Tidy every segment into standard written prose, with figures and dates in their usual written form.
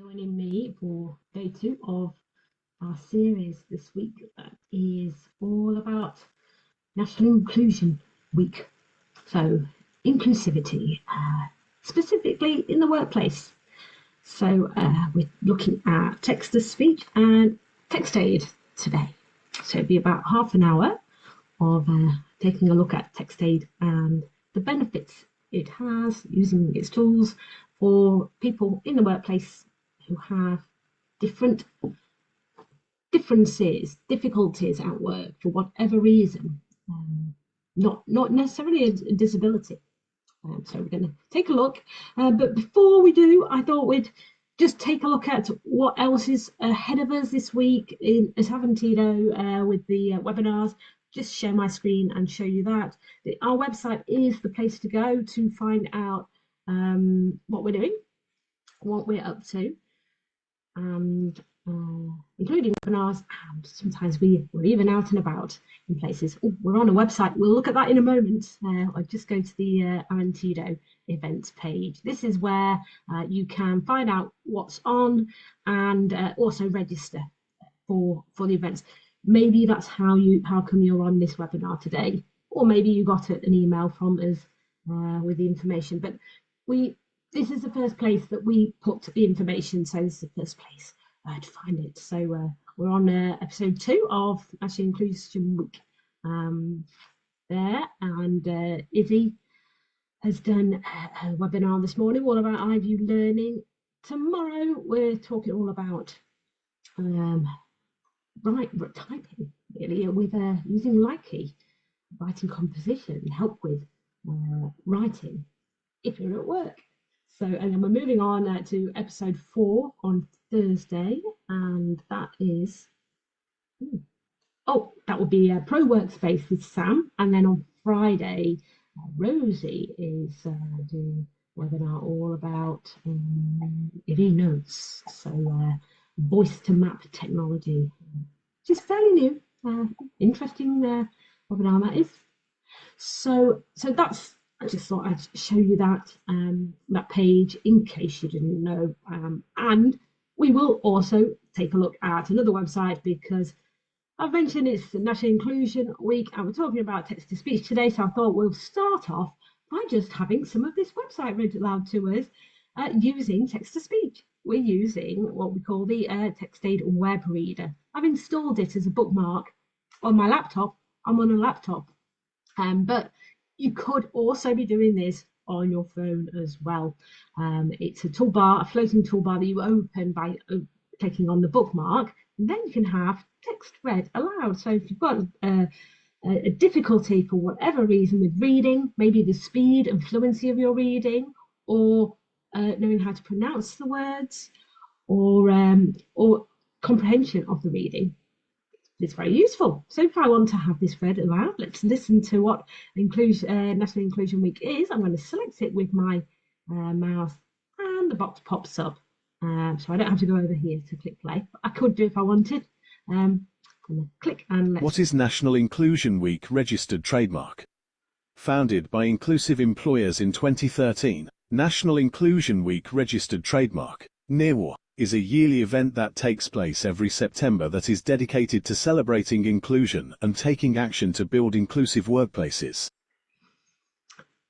Joining me for day 2 of our series this week that is all about National Inclusion Week. So, inclusivity, specifically in the workplace. So, we're looking at text to speech and text aid today. So, it'll be about half an hour of taking a look at text aid and the benefits it has using its tools for people in the workplace who have different differences, difficulties at work for whatever reason, not necessarily a disability. So we're going to take a look. But before we do, I thought we'd just take a look at what else is ahead of us this week at Aventido with the webinars. Just share my screen and show you that. Our website is the place to go to find out what we're doing, what we're up to, and including webinars, and sometimes we're even out and about in places. Oh, we're on a website, we'll look at that in a moment. I'll just go to the Aventido events page. This is where you can find out what's on and also register for the events. Maybe that's how come you're on this webinar today, or maybe you got an email from us with the information. But this is the first place that we put the information, so this is the first place to find it. So we're on episode 2 of National Inclusion Week there, and Izzy has done a webinar this morning all about iView learning. Tomorrow we're talking all about typing, really, with using Likey, writing composition, help with writing if you're at work. So, and then we're moving on to episode 4 on Thursday, and that is, that will be Pro Workspace with Sam. And then on Friday, Rosie is doing a webinar all about EV notes, so voice to map technology, which is fairly new, interesting webinar that is. So that's, I just thought I'd show you that that page in case you didn't know, and we will also take a look at another website because I've mentioned it's the National Inclusion Week and we're talking about text to speech today, so I thought we'll start off by just having some of this website read aloud to us using text to speech. We're using what we call the text aid web reader. I've installed it as a bookmark on my laptop. I'm on a laptop, but you could also be doing this on your phone as well. It's a toolbar, a floating toolbar that you open by clicking on the bookmark, and then you can have text read aloud. So if you've got a difficulty for whatever reason with reading, maybe the speed and fluency of your reading, or knowing how to pronounce the words, or comprehension of the reading, it's very useful. So if I want to have this read aloud, let's listen to what National Inclusion Week is. I'm going to select it with my mouse and the box pops up. So I don't have to go over here to click play. I could do if I wanted. I'm going to click and let's... What is National Inclusion Week registered trademark? Founded by Inclusive Employers in 2013, National Inclusion Week registered trademark, NIRW, is a yearly event that takes place every September that is dedicated to celebrating inclusion and taking action to build inclusive workplaces.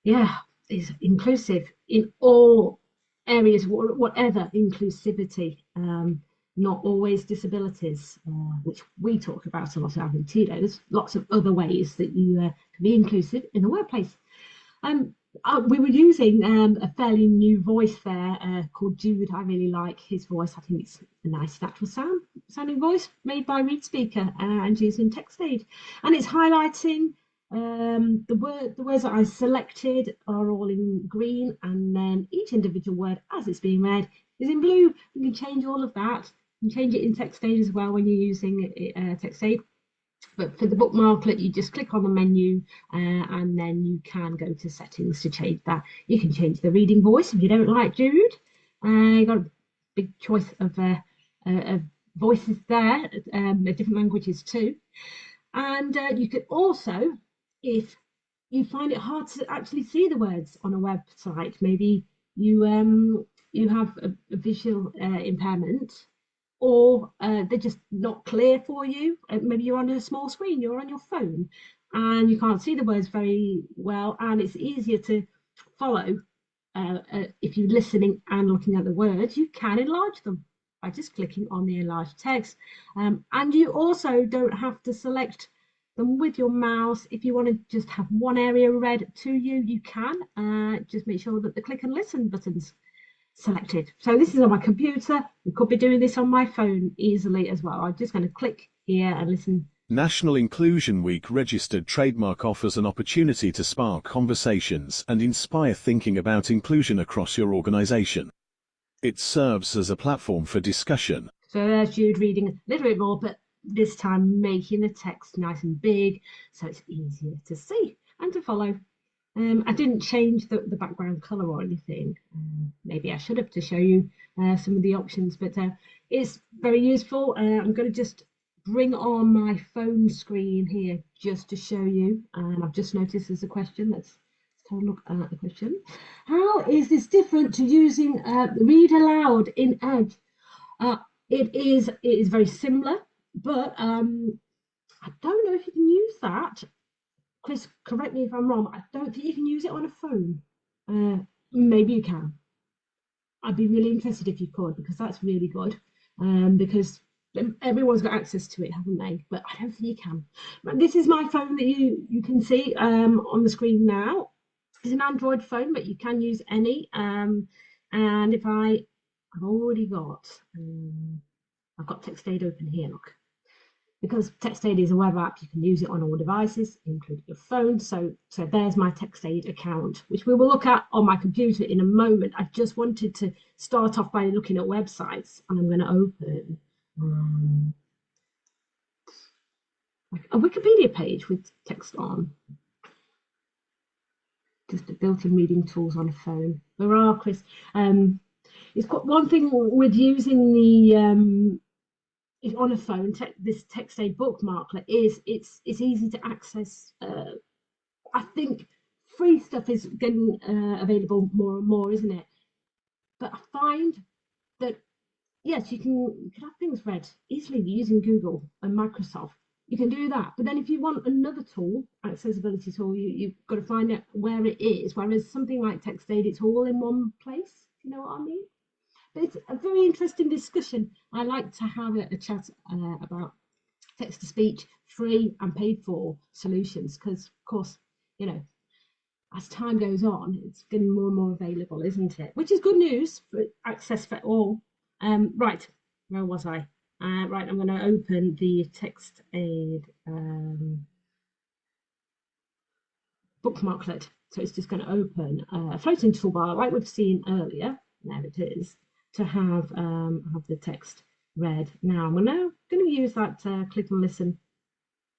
Yeah, it's inclusive in all areas, whatever inclusivity, not always disabilities, which we talk about a lot at Aventido. There's lots of other ways that you can be inclusive in the workplace. We were using a fairly new voice there called Jude. I really like his voice. I think it's a nice natural sounding voice made by Reed Speaker and using text aid. And it's highlighting the words that I selected are all in green, and then each individual word as it's being read is in blue. You can change all of that. You can change it in text aid as well when you're using text aid. But for the bookmarklet, you just click on the menu and then you can go to settings to change that. You can change the reading voice if you don't like Jude. You've got a big choice of voices there, different languages too. And you could also, if you find it hard to actually see the words on a website, maybe you you have a visual impairment, or they're just not clear for you. Maybe you're on a small screen, you're on your phone, and you can't see the words very well, and it's easier to follow if you're listening and looking at the words. You can enlarge them by just clicking on the enlarged text. And you also don't have to select them with your mouse. If you want to just have one area read to you, you can. Just make sure that the click and listen buttons selected. So this is on my computer. We could be doing this on my phone easily as well. I'm just going to click here and listen. National Inclusion Week registered trademark offers an opportunity to spark conversations and inspire thinking about inclusion across your organization. It serves as a platform for discussion. So there's Jude reading a little bit more, but this time making the text nice and big so it's easier to see and to follow. I didn't change the background color or anything. Maybe I should have, to show you some of the options, but it's very useful. I'm going to just bring on my phone screen here just to show you. I've just noticed there's a question. Let's have a look at the question. How is this different to using read aloud in Edge? It is very similar, but I don't know if you can use that. Chris, correct me if I'm wrong. I don't think you can use it on a phone. Maybe you can. I'd be really interested if you could, because that's really good. Because everyone's got access to it, haven't they? But I don't think you can. But this is my phone that you can see on the screen now. It's an Android phone, but you can use any. And if I've already got, I've got TextAid open here, look. Because TextAid is a web app, you can use it on all devices, including your phone. So there's my TextAid account, which we will look at on my computer in a moment. I just wanted to start off by looking at websites, and I'm going to open a Wikipedia page with text on. Just the built-in reading tools on a phone. Hurrah, Chris. It's got one thing with using the on a phone, this TextAid bookmarklet is it's easy to access. I think free stuff is getting available more and more, isn't it? But I find that yes, you can have things read easily using Google and Microsoft. You can do that, but then if you want another tool, accessibility tool, you've got to find out where it is. Whereas something like TextAid, it's all in one place. You know what I mean? But it's a very interesting discussion. I like to have a chat about text-to-speech, free and paid for solutions, because of course, you know, as time goes on, it's getting more and more available, isn't it? Which is good news for access for all. Right, where was I? Right, I'm going to open the TextAid bookmarklet. So it's just going to open a floating toolbar like we've seen earlier. There it is, to have the text read. Now I'm going to use that click and listen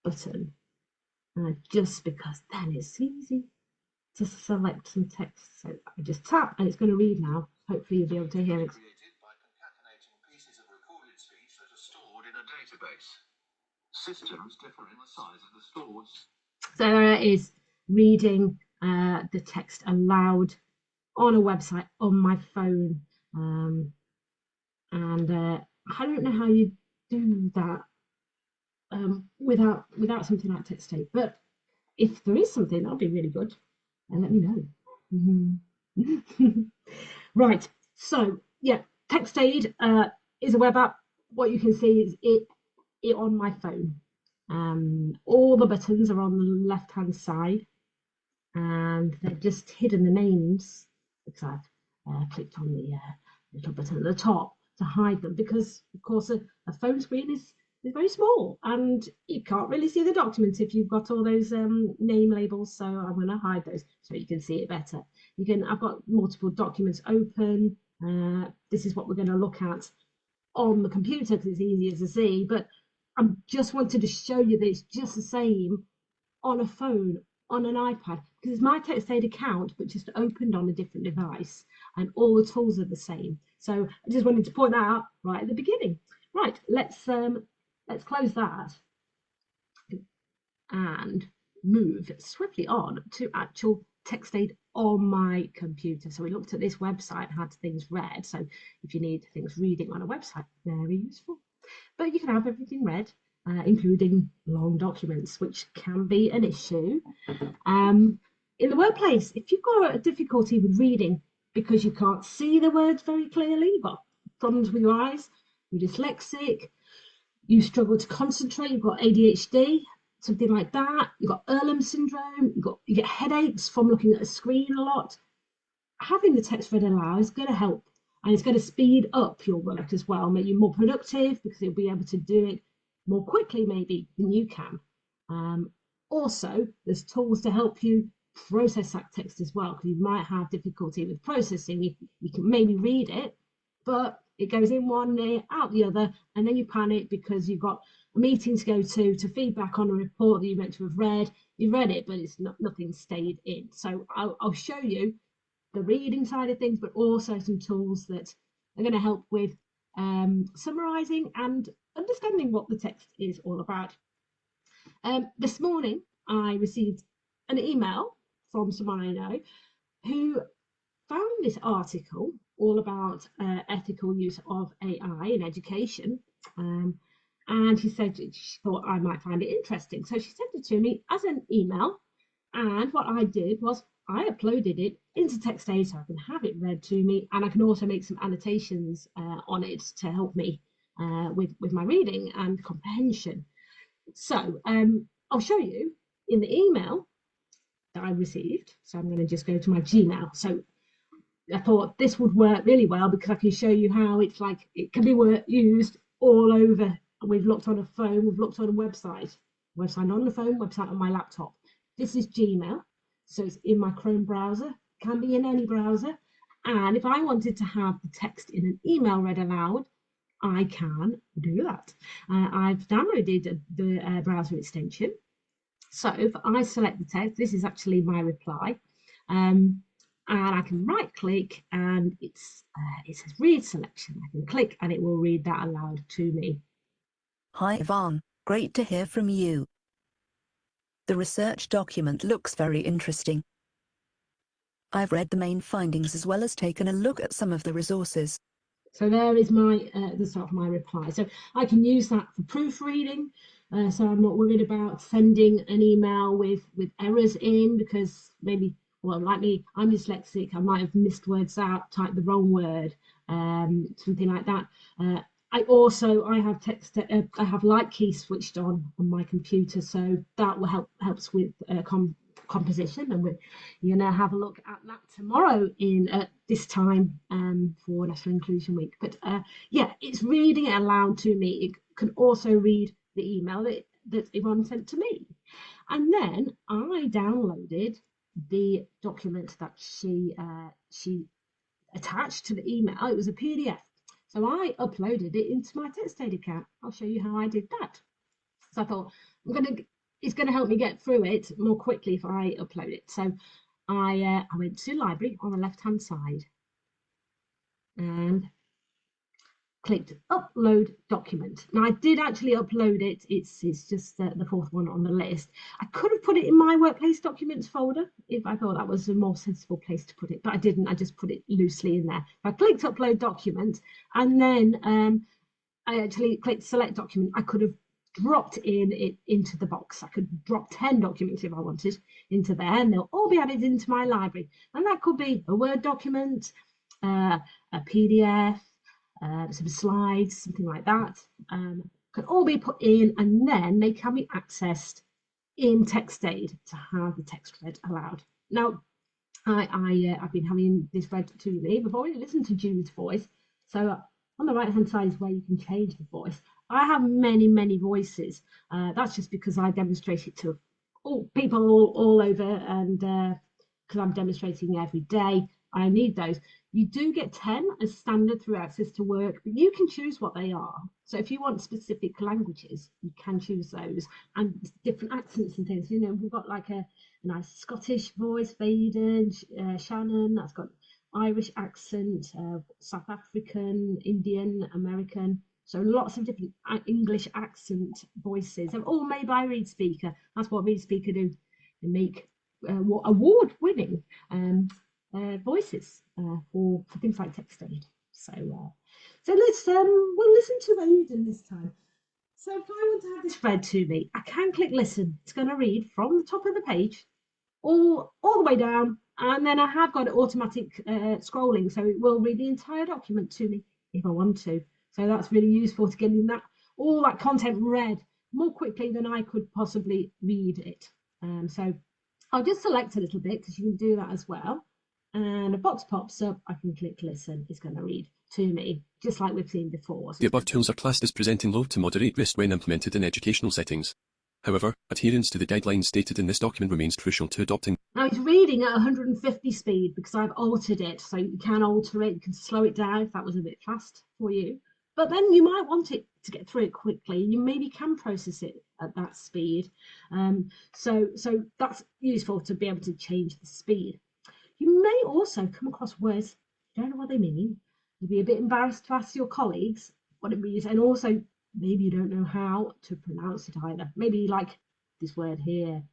button just because then it's easy to select some text. So I just tap and it's going to read now. Hopefully you'll be able to hear it. By concatenating pieces of recorded speech that are stored in a database. Systems differ in the size of the stored. So there it is, reading the text aloud on a website on my phone. And I don't know how you do that without something like TextAid, but if there is something, that'll be really good, and let me know. Right, so yeah, TextAid is a web app. What you can see is it on my phone. All the buttons are on the left hand side, and they're just hidden the names because I've clicked on the little button at the top to hide them, because of course a phone screen is very small and you can't really see the documents if you've got all those name labels. So I'm going to hide those so you can see it better. I've got multiple documents open. This is what we're going to look at on the computer because it's easier to see, but I just wanted to show you that it's just the same on a phone, on an iPad, because it's my TextAid account but just opened on a different device, and all the tools are the same. So I just wanted to point that out right at the beginning. Right, let's close that and move swiftly on to actual TextAid on my computer. So we looked at this website, had things read. So if you need things reading on a website, very useful. But you can have everything read, including long documents, which can be an issue. In the workplace, if you've got a difficulty with reading because you can't see the words very clearly, you've got problems with your eyes, you're dyslexic, you struggle to concentrate, you've got ADHD, something like that, you've got Earlham syndrome, you get headaches from looking at a screen a lot, having the text read aloud is going to help, and it's going to speed up your work as well, make you more productive because you'll be able to do it more quickly maybe than you can. Also, there's tools to help you process that text as well, because you might have difficulty with processing. You can maybe read it, but it goes in one ear, out the other, and then you panic because you've got a meeting to go to feedback on a report that you meant to have read. You read it, but it's nothing stayed in. So I'll show you the reading side of things, but also some tools that are going to help with summarizing and understanding what the text is all about. This morning, I received an email from someone I know who found this article all about ethical use of AI in education. And she said she thought I might find it interesting. So she sent it to me as an email. And what I did was I uploaded it into TextAid so I can have it read to me, and I can also make some annotations on it to help me with my reading and comprehension. So I'll show you in the email that I received. So I'm going to just go to my Gmail. So I thought this would work really well because I can show you how it's like it can be used all over. We've looked on a phone, we've looked on a website on the phone, website on my laptop. This is Gmail, so it's in my Chrome browser, can be in any browser. And if I wanted to have the text in an email read aloud, I can do that. I've downloaded the browser extension. So if I select the text, this is actually my reply. And I can right click and it says read selection. I can click and it will read that aloud to me. Hi Yvonne, great to hear from you. The research document looks very interesting. I've read the main findings as well as taken a look at some of the resources. So there is my the start of my reply. So I can use that for proofreading. So I'm not worried about sending an email with errors in, because maybe, well, like me, I'm dyslexic. I might have missed words out, typed the wrong word, something like that. I have text. I have light key switched on my computer, so that will helps with composition, and we're going to have a look at that tomorrow in this time for National Inclusion Week. But yeah, it's reading it aloud to me. It can also read the email that Yvonne sent to me, and then I downloaded the document that she attached to the email. It was a PDF. So I uploaded it into my TextAid account. I'll show you how I did that. So I thought it's going to help me get through it more quickly if I upload it. So I went to library on the left-hand side and clicked upload document. Now I did actually upload it. It's just the fourth one on the list. I could have put it in my workplace documents folder if I thought that was a more sensible place to put it, but I didn't. I just put it loosely in there. I clicked upload document, and then I actually clicked select document. I could have dropped it into the box. I could drop 10 documents if I wanted into there, and they'll all be added into my library. And that could be a Word document, a PDF, some slides, something like that. Can all be put in, and then they can be accessed in TextAid to have the text read aloud. Now, I've been having this read to me. I've already listened to Jude's voice, so on the right hand side is where you can change the voice. I have many voices. That's just because I demonstrate it to people all over, and because I'm demonstrating every day, I need those. You do get 10 as standard through Access to Work, but you can choose what they are. So if you want specific languages, you can choose those, and different accents and things. You know, we've got like a nice Scottish voice, Vaden, Shannon, that's got Irish accent, South African, Indian, American. So lots of different English accent voices. They're all made by ReadSpeaker. That's what ReadSpeaker do. They make award-winning voices for things like text aid. So let's we'll listen to Aidan this time. So if I want to have this read to me, I can click listen. It's going to read from the top of the page all the way down, and then I have got automatic scrolling, so it will read the entire document to me if I want to. So that's really useful to getting all that content read more quickly than I could possibly read it. So I'll just select a little bit because you can do that as well. And a box pops up, I can click listen, it's going to read to me, just like we've seen before. So the above tools are classed as presenting low to moderate risk when implemented in educational settings. However, adherence to the guidelines stated in this document remains crucial to adopting. Now it's reading at 150 speed because I've altered it, so you can alter it, you can slow it down if that was a bit fast for you. But then you might want it to get through it quickly. You maybe can process it at that speed. So that's useful to be able to change the speed. You may also come across words you don't know what they mean. You'll be a bit embarrassed to ask your colleagues what it means, and also maybe you don't know how to pronounce it either. Maybe like this word here.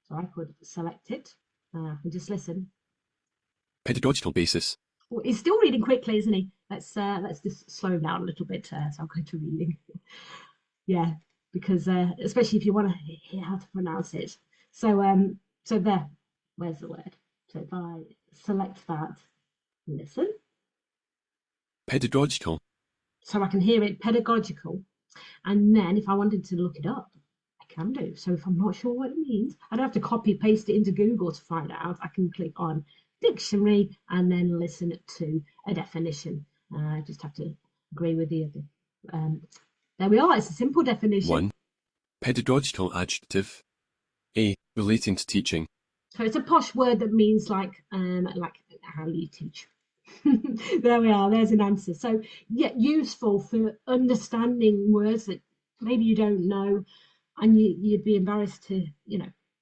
So I could select it and just listen. Pedagogical basis. Well, he's still reading quickly, isn't he? Let's just slow him down a little bit. So I'll go to reading. Yeah, because especially if you want to hear how to pronounce it. So so there, where's the word? So if I select that, listen. Pedagogical. So I can hear it, pedagogical. And then if I wanted to look it up, I can do. So if I'm not sure what it means, I don't have to copy paste it into Google to find out. I can click on dictionary and then listen to a definition. I just have to agree with the other. There we are. It's a simple definition. 1. Pedagogical adjective. A. Relating to teaching. So it's a posh word that means like how you teach. There we are. There's an answer. So yeah, useful for understanding words that maybe you don't know, and you'd be embarrassed to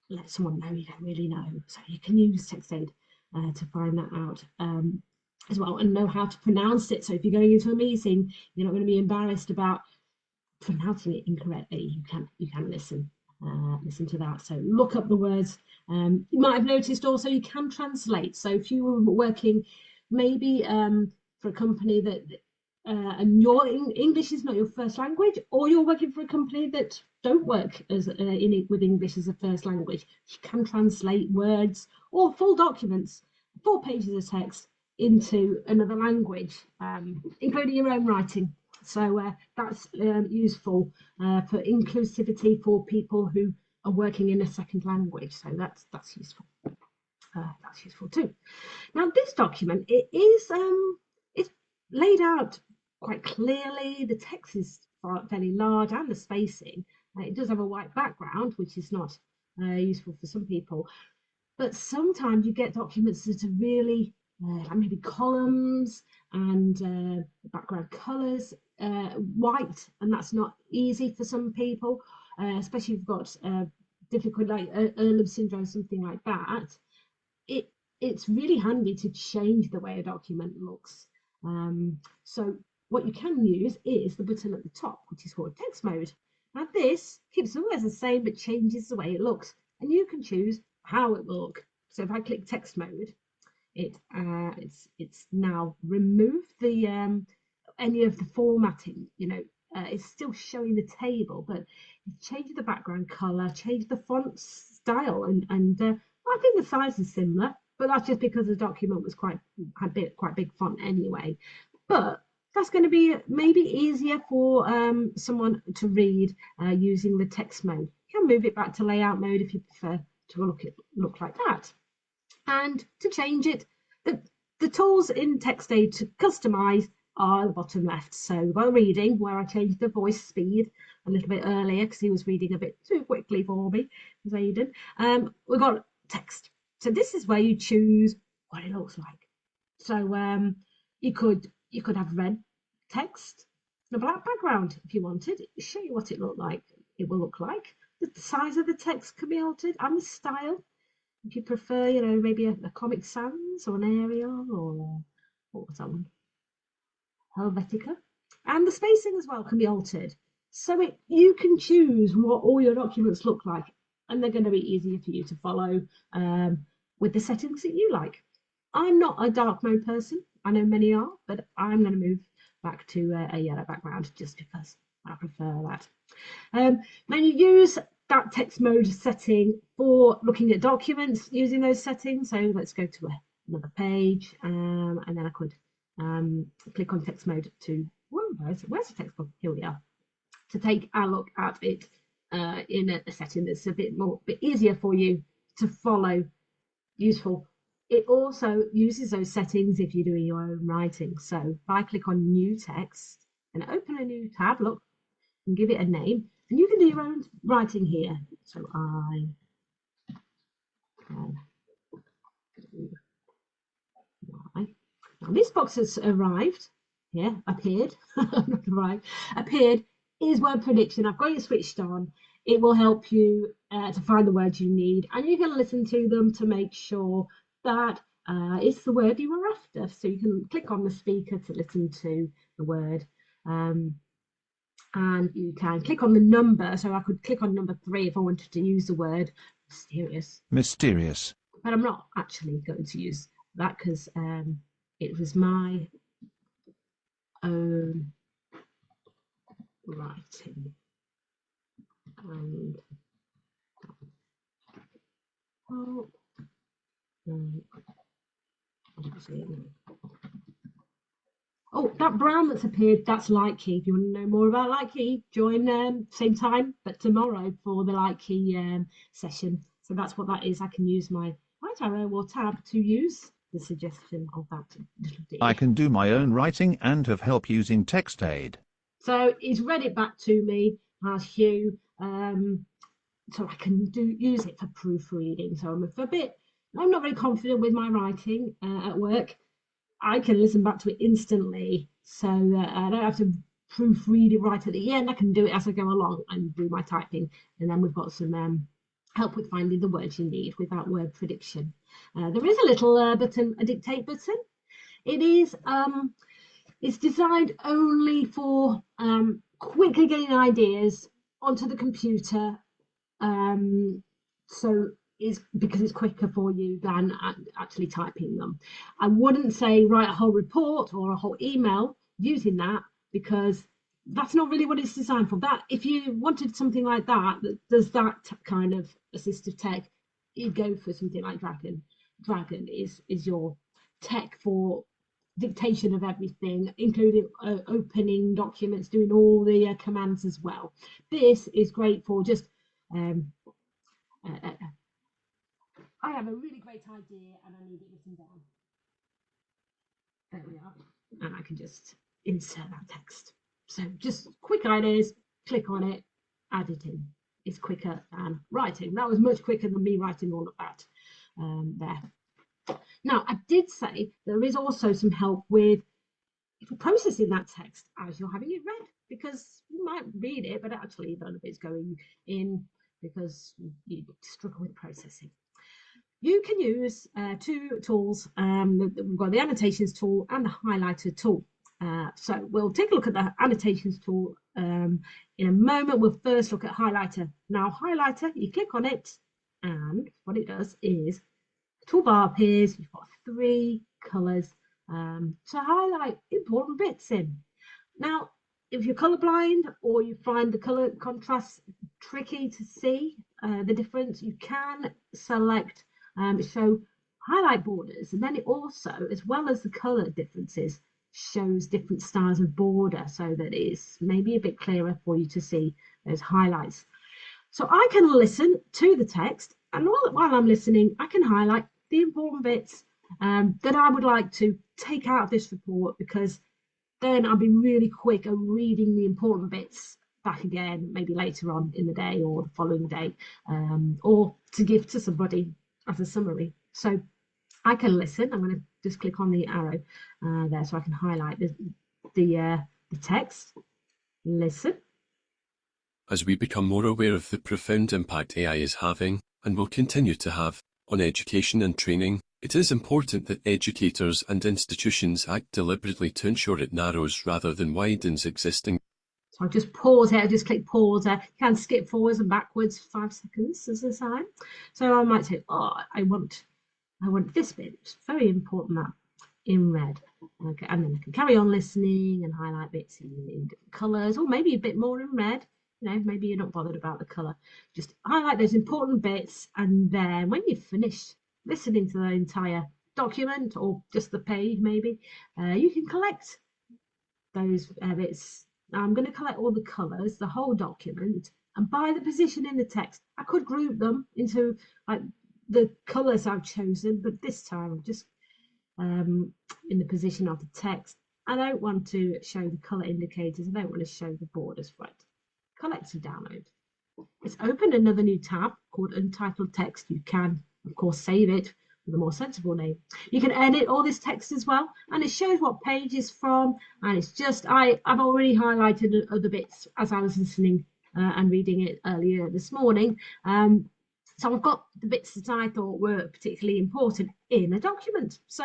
let someone know you don't really know. So you can use text aid to find that out as well, and know how to pronounce it. So if you're going into a meeting, you're not going to be embarrassed about pronouncing it incorrectly. You can listen to that. So look up the words. You might have noticed also you can translate. So if you were working maybe for a company that and your English is not your first language, or you're working for a company that don't work as with English as a first language, you can translate words or full documents, 4 pages of text, into another language, including your own writing. So that's useful for inclusivity for people who are working in a second language. So that's useful. That's useful too. Now this document, it's laid out quite clearly. The text is fairly large and the spacing. It does have a white background, which is not useful for some people. But sometimes you get documents that are really like maybe columns and background colours white, and that's not easy for some people, especially if you've got difficult like Earlham syndrome, something like that. It's really handy to change the way a document looks. So what you can use is the button at the top, which is called text mode. Now this keeps the words the same but changes the way it looks, and you can choose how it will look. So if I click text mode, it's now removed the any of the formatting. It's still showing the table, but it's changed the background color, changed the font style, and I think the size is similar, but that's just because the document was quite big font anyway. But that's going to be maybe easier for someone to read using the text mode. You can move it back to layout mode if you prefer to look like that. And to change it, the tools in text aid to customize are the bottom left. So while reading, where I changed the voice speed a little bit earlier because he was reading a bit too quickly for me, as Aidan, we've got text. So this is where you choose what it looks like. So you could have red text and a black background if you wanted. It will show you what it will look like. The size of the text can be altered and the style. If you prefer, maybe a Comic Sans or an Arial or what was that one? Helvetica. And the spacing as well can be altered. So you can choose what all your documents look like. and they're going to be easier for you to follow with the settings that you like. I'm not a dark mode person. I know many are, but I'm going to move back to a yellow background just because I prefer that. Now you use that text mode setting for looking at documents using those settings. So let's go to another page, and then I could click on text mode to, where's the text mode? Here we are, to take a look at it in a setting that's a bit easier for you to follow, useful. It also uses those settings if you're doing your own writing. So if I click on new text and open a new tab, look, and give it a name, and you can do your own writing here. So I now this box has arrived. Yeah, appeared. Not arrived. Appeared is word prediction. I've got it switched on. It will help you to find the words you need, and you can listen to them to make sure that it's the word you were after. So you can click on the speaker to listen to the word. And you can click on the number. So I could click on number 3 if I wanted to use the word mysterious. Mysterious. But I'm not actually going to use that because it was my own writing. And oh, that brown that's appeared, that's light key. If you want to know more about light key, join same time, but tomorrow for the light key session. So that's what that is. I can use my right arrow or tab to use the suggestion of that little D. I can do my own writing and have help using text aid. So he's read it back to me as Hugh, so I can use it for proofreading. So I'm not very confident with my writing at work. I can listen back to it instantly, so I don't have to proofread it right at the end. I can do it as I go along and do my typing, and then we've got some help with finding the words you need with that word prediction. There is a little button, a dictate button. It is it's designed only for quickly getting ideas onto the computer, so is because it's quicker for you than actually typing them. I wouldn't say write a whole report or a whole email using that, because that's not really what it's designed for. That if you wanted something like that does that kind of assistive tech, you'd go for something like Dragon. Dragon is your tech for dictation of everything, including opening documents, doing all the commands as well. This is great for just I have a really great idea and I need it written down. There we are. And I can just insert that text. So just quick ideas, click on it, add it in. It's quicker than writing. That was much quicker than me writing all of that there. Now, I did say there is also some help with processing that text as you're having it read, because you might read it, but actually none of it's going in because you struggle with processing. You can use 2 tools. We've got the annotations tool and the highlighter tool. So we'll take a look at the annotations tool in a moment. We'll first look at highlighter. Now, highlighter, you click on it, and what it does is the toolbar appears. You've got 3 colours to highlight important bits in. Now, if you're colourblind or you find the colour contrast tricky to see the difference, you can select show highlight borders, and then it also, as well as the colour differences, shows different styles of border so that it's maybe a bit clearer for you to see those highlights. So I can listen to the text, and while I'm listening, I can highlight the important bits that I would like to take out of this report, because then I'll be really quick at reading the important bits back again, maybe later on in the day or the following day, or to give to somebody as a summary. So I can listen. I'm going to just click on the arrow there so I can highlight the text. Listen. As we become more aware of the profound impact AI is having, and will continue to have, on education and training, it is important that educators and institutions act deliberately to ensure it narrows rather than widens existing. So I'll just pause here, I'll just click pause there. You can skip forwards and backwards 5 seconds as a sign. So I might say, oh, I want this bit. It's very important that in red. Okay, and then I can carry on listening and highlight bits in different colours, or maybe a bit more in red. You know, maybe you're not bothered about the colour. Just highlight those important bits, and then when you've finished listening to the entire document or just the page, maybe you can collect those bits. Now I'm going to collect all the colours, the whole document, and by the position in the text, I could group them into like the colours I've chosen, but this time I'm just in the position of the text. I don't want to show the colour indicators. I don't want to show the borders. Right. Collect and download. It's opened another new tab called Untitled Text. You can, of course, save it with a more sensible name. You can edit all this text as well, and it shows what page it's from. And it's just, I've already highlighted other bits as I was listening and reading it earlier this morning. So I've got the bits that I thought were particularly important in a document. So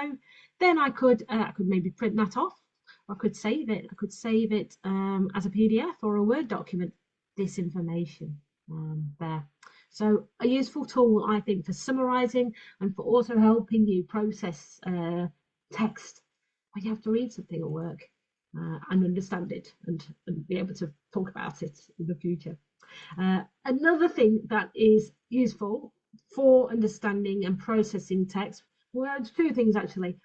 then I could maybe print that off, or I could save it. I could save it as a PDF or a Word document. This information there. So a useful tool, I think, for summarising and for also helping you process text when you have to read something at work and understand it and be able to talk about it in the future. Another thing that is useful for understanding and processing text, well, it's two things actually.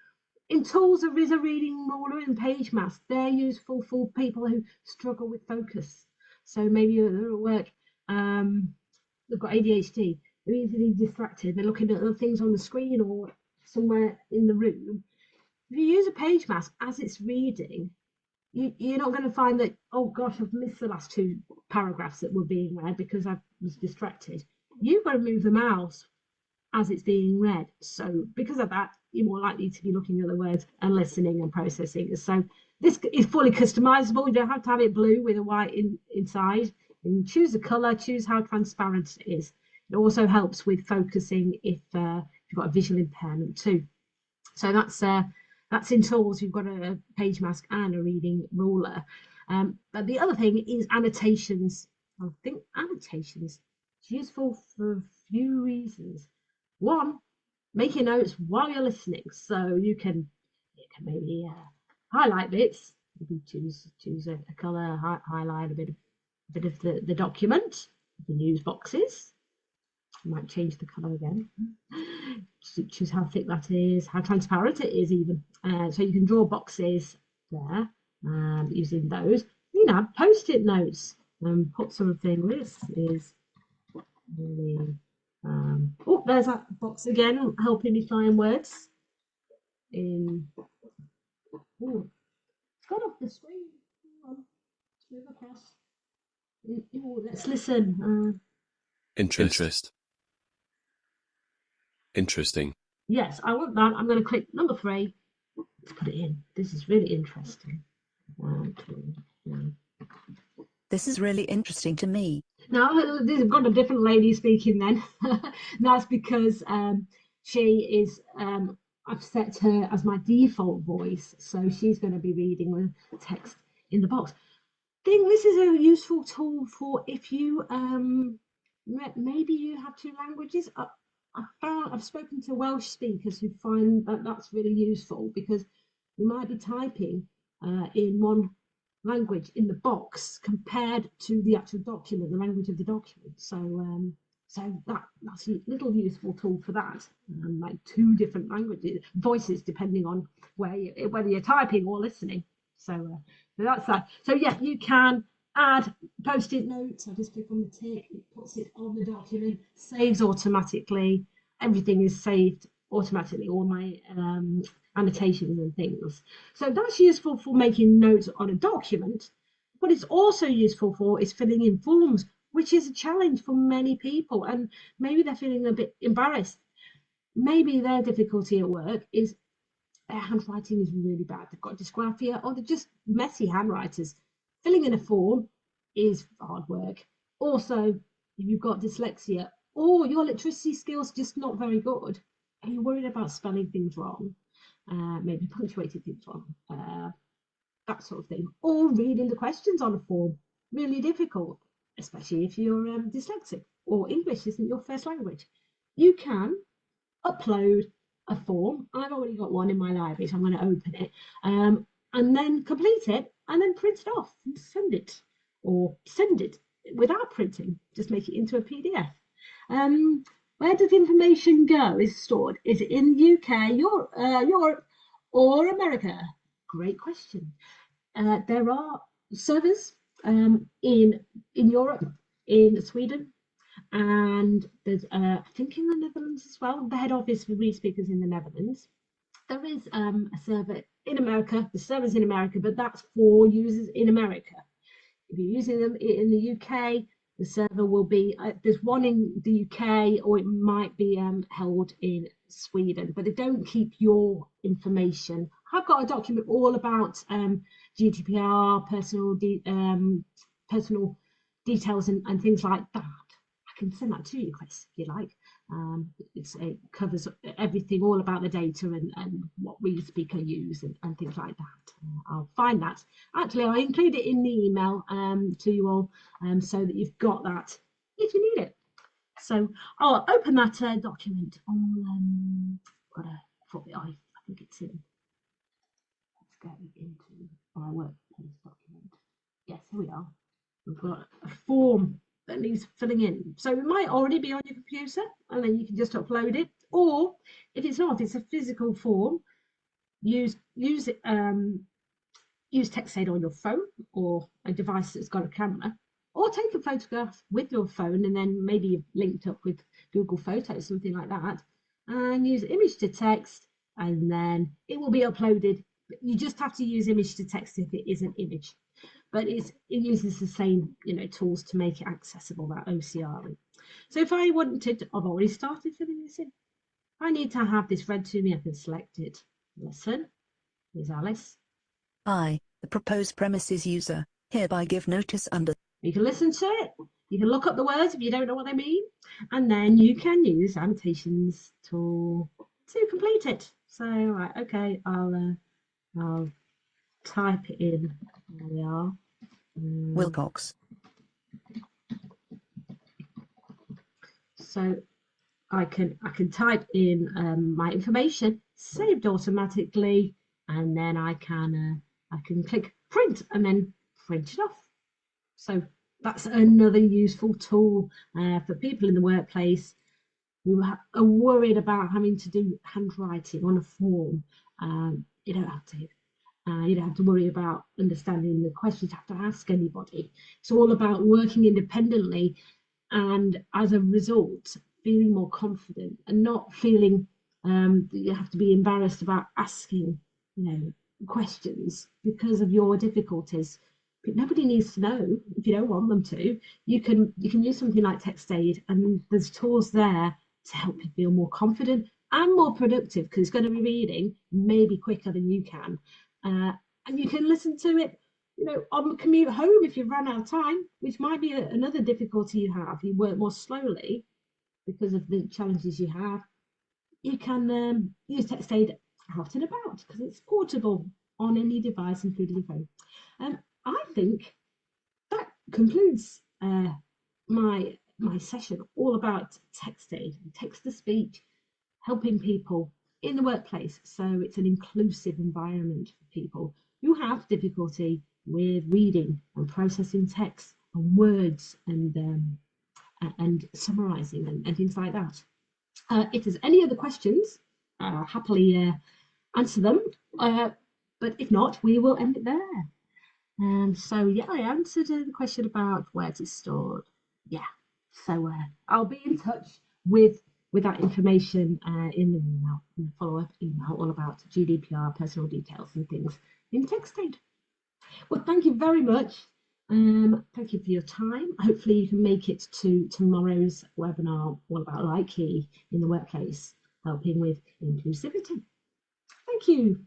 In tools, there is a reading ruler and page mask. They're useful for people who struggle with focus. So maybe they're at work, they've got ADHD, they're easily distracted, they're looking at other things on the screen or somewhere in the room. If you use a page mask as it's reading, you're not going to find that, oh gosh, I've missed the last 2 paragraphs that were being read because I was distracted. You've got to move the mouse as it's being read. So because of that, you're more likely to be looking at the words and listening and processing. So this is fully customizable. You don't have to have it blue with a white inside. You can choose the color, choose how transparent it is. It also helps with focusing if you've got a visual impairment too. So that's in tools. You've got a page mask and a reading ruler. But the other thing is annotations. I think annotations is useful for a few reasons. One, making notes while you're listening, so you can maybe highlight bits. Maybe choose a color, highlight a bit of the document. You can use boxes. You might change the color again. Choose how thick that is, how transparent it is even. So you can draw boxes there using those. You know, post-it notes and put something. This is really. Oh, there's that box again, helping me find words. Oh, it's got off the screen. Move across. Oh, let's listen. Interesting. Yes, I want that. I'm going to click number 3. Let's put it in. This is really interesting. 1, 2, 3. This is really interesting to me. Now, we've got a different lady speaking then. That's because she is, I've set her as my default voice. So she's going to be reading the text in the box. I think this is a useful tool for if you, maybe you have 2 languages. I've spoken to Welsh speakers who find that that's really useful because you might be typing in one language in the box compared to the actual document, the language of the document. So that's a little useful tool for that. Like 2 different languages, voices, depending on whether you're typing or listening. So that's that. So yeah, you can add post-it notes. I just click on the tick, it puts it on the document, saves automatically. Everything is saved automatically, all my annotations and things. So that's useful for making notes on a document. What it's also useful for is filling in forms, which is a challenge for many people, and maybe they're feeling a bit embarrassed. Maybe their difficulty at work is their handwriting is really bad. They've got dysgraphia, or they're just messy handwriters. Filling in a form is hard work. Also, if you've got dyslexia or your literacy skills just not very good, and you're worried about spelling things wrong, maybe punctuating things wrong, that sort of thing, or reading the questions on a form. really difficult, especially if you're dyslexic or English isn't your first language. You can upload a form. I've already got one in my library, so I'm going to open it and then complete it and then print it off and send it, or send it without printing, just make it into a PDF. Where does information go? Is stored? Is it in the UK, Europe, or America? Great question. There are servers in Europe, in Sweden, and there's I think in the Netherlands as well. The head office for Read Speakers in the Netherlands. There is a server in America. The server's in America, but that's for users in America. If you're using them in the UK, the server will be, there's one in the UK, or it might be held in Sweden, but they don't keep your information. I've got a document all about GDPR, personal details and things like that. I can send that to you, Chris, if you like. It covers everything, all about the data and what we speaker use and things like that. I'll find that. Actually, I'll include it in the email to you all so that you've got that if you need it. So I'll open that document on, I think it's in. Let's go into our workplace document. Yes, here we are. We've got a form that needs filling in. So it might already be on your computer and then you can just upload it. Or if it's not, if it's a physical form, use TextAid on your phone or a device that's got a camera, or take a photograph with your phone and then maybe you've linked up with Google Photos, something like that, and use image to text, and then it will be uploaded. You just have to use image to text if it is an image, but it uses the same tools to make it accessible, that OCR. So if I wanted, I've already started filling this in. I need to have this read to me. I can select it. Listen. Here's Alice. I, the proposed premises user, hereby give notice under. You can listen to it. You can look up the words if you don't know what they mean, and then you can use annotations tool to complete it. So right, okay, I'll type it in. There we are. Wilcox. So I can type in my information, saved automatically, and then I can click print and then print it off. So that's another useful tool for people in the workplace who are worried about having to do handwriting on a form. You don't have to. You don't have to worry about understanding the questions you have to ask anybody. It's all about working independently, and as a result, feeling more confident and not feeling that you have to be embarrassed about asking, questions because of your difficulties. But nobody needs to know if you don't want them to. You can use something like TextAid, and there's tools there to help you feel more confident and more productive, because it's going to be reading maybe quicker than you can. And you can listen to it, on the commute home if you've run out of time, which might be another difficulty you have. You work more slowly because of the challenges you have. You can use TextAid out and about because it's portable on any device, including your phone. I think that concludes my session all about TextAid, text-to-speech, helping people in the workplace. So it's an inclusive environment for people who have difficulty with reading and processing text and words and summarizing and things like that. If there's any other questions, I'll happily answer them. But if not, we will end it there. And so, yeah, I answered the question about where it's stored. Yeah, so I'll be in touch with that information in the email, in the follow-up email, all about GDPR, personal details and things in TextAid. Well, thank you very much. Thank you for your time. Hopefully you can make it to tomorrow's webinar all about Likey in the workplace, helping with inclusivity. Thank you.